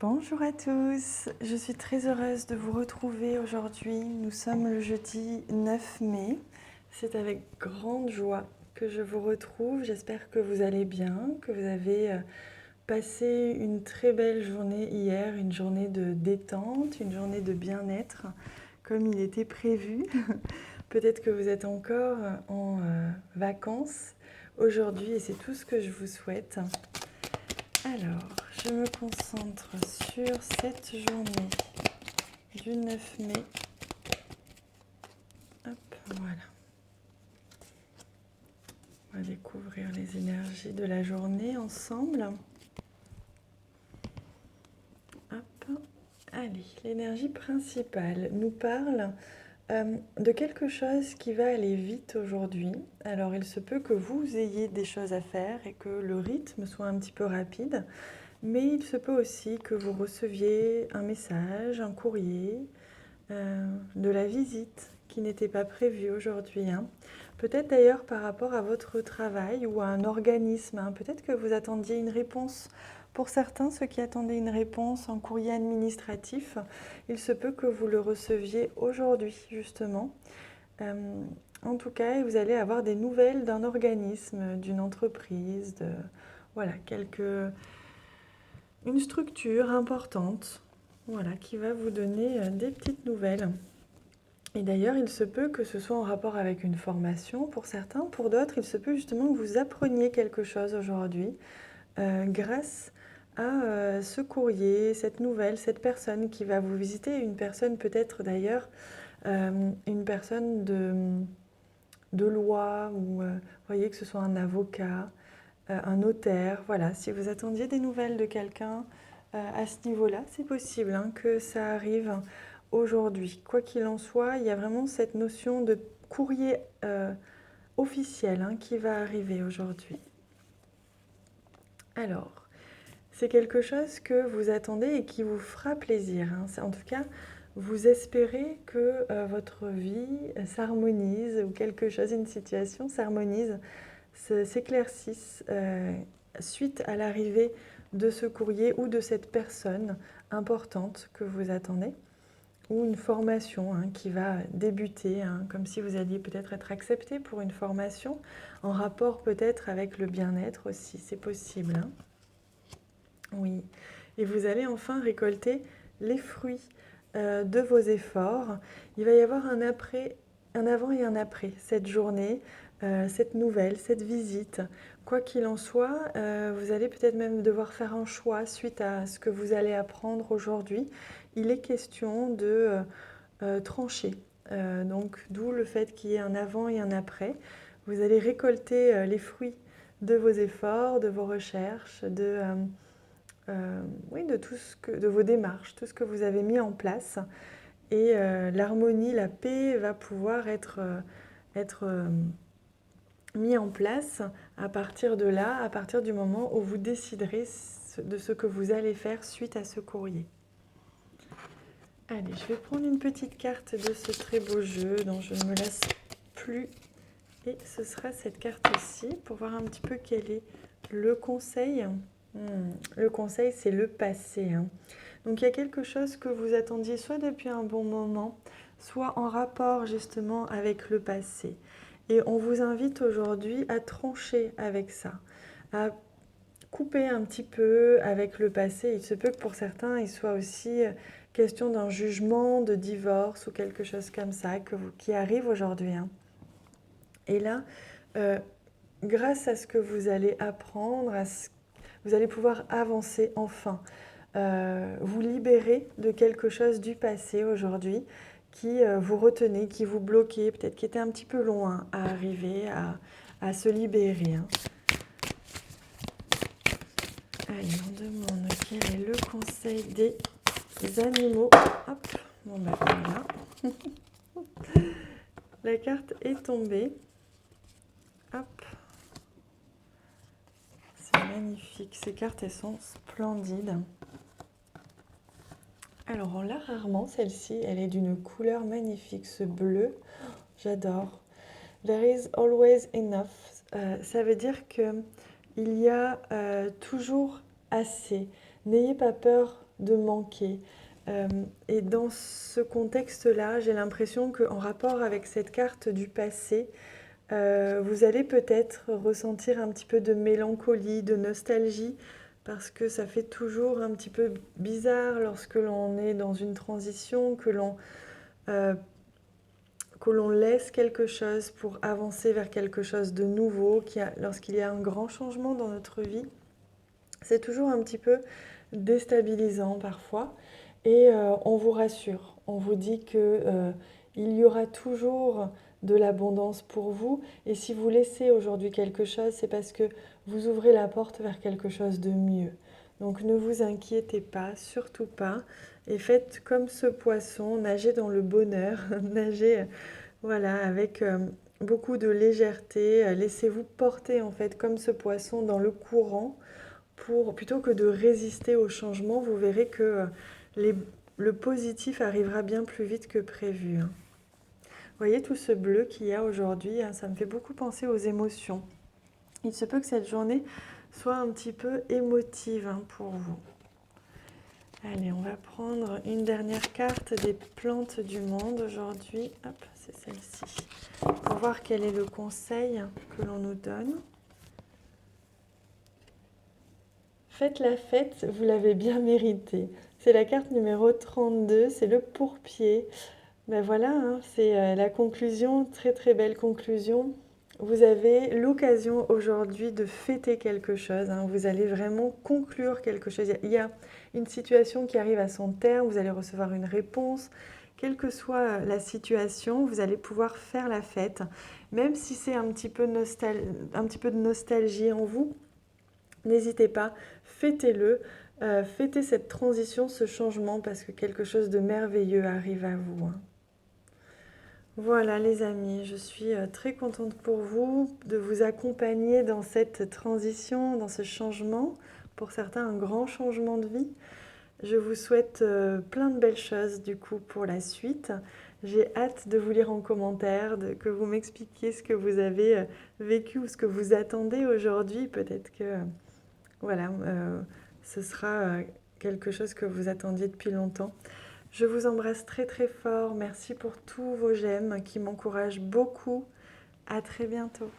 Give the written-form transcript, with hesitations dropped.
Bonjour à tous, je suis très heureuse de vous retrouver aujourd'hui. Nous sommes le jeudi 9 mai. C'est avec grande joie que je vous retrouve. J'espère que vous allez bien, que vous avez passé une très belle journée hier, une journée de détente, une journée de bien-être, comme il était prévu. Peut-être que vous êtes encore en vacances aujourd'hui et c'est tout ce que je vous souhaite. Alors, je me concentre sur cette journée du 9 mai. Hop, voilà. On va découvrir les énergies de la journée ensemble. Hop, allez, l'énergie principale nous parle de quelque chose qui va aller vite aujourd'hui. Alors, il se peut que vous ayez des choses à faire et que le rythme soit un petit peu rapide. Mais il se peut aussi que vous receviez un message, un courrier, de la visite qui n'était pas prévue aujourd'hui. Peut-être d'ailleurs par rapport à votre travail ou à un organisme. Peut-être que vous attendiez une réponse. Pour certains, ceux qui attendaient une réponse en courrier administratif, il se peut que vous le receviez aujourd'hui, justement. En tout cas, vous allez avoir des nouvelles d'un organisme, d'une entreprise, voilà, une structure importante, voilà, qui va vous donner des petites nouvelles. Et d'ailleurs, il se peut que ce soit en rapport avec une formation pour certains. Pour d'autres, il se peut justement que vous appreniez quelque chose aujourd'hui grâce à ce courrier, cette nouvelle, cette personne qui va vous visiter. Une personne peut-être d'ailleurs, une personne de loi, ou voyez que ce soit un avocat, un notaire. Voilà, si vous attendiez des nouvelles de quelqu'un à ce niveau-là, c'est possible que ça arrive aujourd'hui. Quoi qu'il en soit, il y a vraiment cette notion de courrier officiel qui va arriver aujourd'hui. Alors, c'est quelque chose que vous attendez et qui vous fera plaisir. En tout cas, vous espérez que votre vie s'harmonise ou quelque chose, une situation s'harmonise, s'éclaircisse suite à l'arrivée de ce courrier ou de cette personne importante que vous attendez, ou une formation qui va débuter, comme si vous alliez peut-être être accepté pour une formation, en rapport peut-être avec le bien-être aussi, c'est possible. Oui, et vous allez enfin récolter les fruits de vos efforts. Il va y avoir un avant et un après cette journée, cette nouvelle, cette visite. Quoi qu'il en soit, vous allez peut-être même devoir faire un choix suite à ce que vous allez apprendre aujourd'hui. Il est question de trancher. Donc d'où le fait qu'il y ait un avant et un après. Vous allez récolter les fruits de vos efforts, de vos recherches, oui, de vos démarches, tout ce que vous avez mis en place. Et l'harmonie, la paix va pouvoir être mis en place à partir de là, à partir du moment où vous déciderez de ce que vous allez faire suite à ce courrier. Allez, je vais prendre une petite carte de ce très beau jeu dont je ne me lasse plus. Et ce sera cette carte-ci pour voir un petit peu quel est le conseil. Le conseil, c'est le passé. Donc il y a quelque chose que vous attendiez soit depuis un bon moment, soit en rapport justement avec le passé. Et on vous invite aujourd'hui à trancher avec ça, à couper un petit peu avec le passé. Il se peut que pour certains, il soit aussi question d'un jugement, de divorce ou quelque chose comme ça qui arrive aujourd'hui. Et là, grâce à ce que vous allez apprendre, vous allez pouvoir avancer enfin. Vous libérer de quelque chose du passé aujourd'hui qui vous retenait, qui vous bloquait, peut-être qui était un petit peu loin à arriver à se libérer. Allez, on demande quel est le conseil des animaux. Hop, bon ben voilà. La carte est tombée. Hop. C'est magnifique. Ces cartes, elles sont splendides. Alors, on l'a rarement, celle-ci. Elle est d'une couleur magnifique, ce bleu. J'adore. There is always enough. Ça veut dire qu'il y a toujours assez. N'ayez pas peur de manquer. Et dans ce contexte-là, j'ai l'impression qu'en rapport avec cette carte du passé, vous allez peut-être ressentir un petit peu de mélancolie, de nostalgie, parce que ça fait toujours un petit peu bizarre lorsque l'on est dans une transition, euh, que l'on laisse quelque chose pour avancer vers quelque chose de nouveau, lorsqu'il y a un grand changement dans notre vie. C'est toujours un petit peu déstabilisant parfois. Et on vous rassure, on vous dit que il y aura toujours de l'abondance pour vous. Et si vous laissez aujourd'hui quelque chose, c'est parce que vous ouvrez la porte vers quelque chose de mieux. Donc ne vous inquiétez pas, surtout pas. Et faites comme ce poisson, nagez dans le bonheur, nagez voilà, avec beaucoup de légèreté. Laissez-vous porter en fait comme ce poisson dans le courant plutôt que de résister au changement. Vous verrez que les- le positif arrivera bien plus vite que prévu, hein. Vous voyez tout ce bleu qu'il y a aujourd'hui, hein, ça me fait beaucoup penser aux émotions. Il se peut que cette journée soit un petit peu émotive, hein, pour vous. Allez, on va prendre une dernière carte des plantes du monde aujourd'hui. Hop, c'est celle-ci. Pour voir quel est le conseil que l'on nous donne. Faites la fête, vous l'avez bien mérité. C'est la carte numéro 32, c'est le pourpier. Ben voilà, hein, c'est la conclusion, très très belle conclusion. Vous avez l'occasion aujourd'hui de fêter quelque chose, hein. Vous allez vraiment conclure quelque chose. Il y a une situation qui arrive à son terme, vous allez recevoir une réponse. Quelle que soit la situation, vous allez pouvoir faire la fête. Même si c'est un petit peu de nostalgie en vous, n'hésitez pas, fêtez-le. Fêtez cette transition, ce changement, parce que quelque chose de merveilleux arrive à vous, hein. Voilà les amis, je suis très contente pour vous de vous accompagner dans cette transition, dans ce changement. Pour certains, un grand changement de vie. Je vous souhaite plein de belles choses du coup pour la suite. J'ai hâte de vous lire en commentaire, que vous m'expliquiez ce que vous avez vécu ou ce que vous attendez aujourd'hui. Peut-être que voilà, ce sera quelque chose que vous attendiez depuis longtemps. Je vous embrasse très très fort. Merci pour tous vos j'aime qui m'encouragent beaucoup. À très bientôt.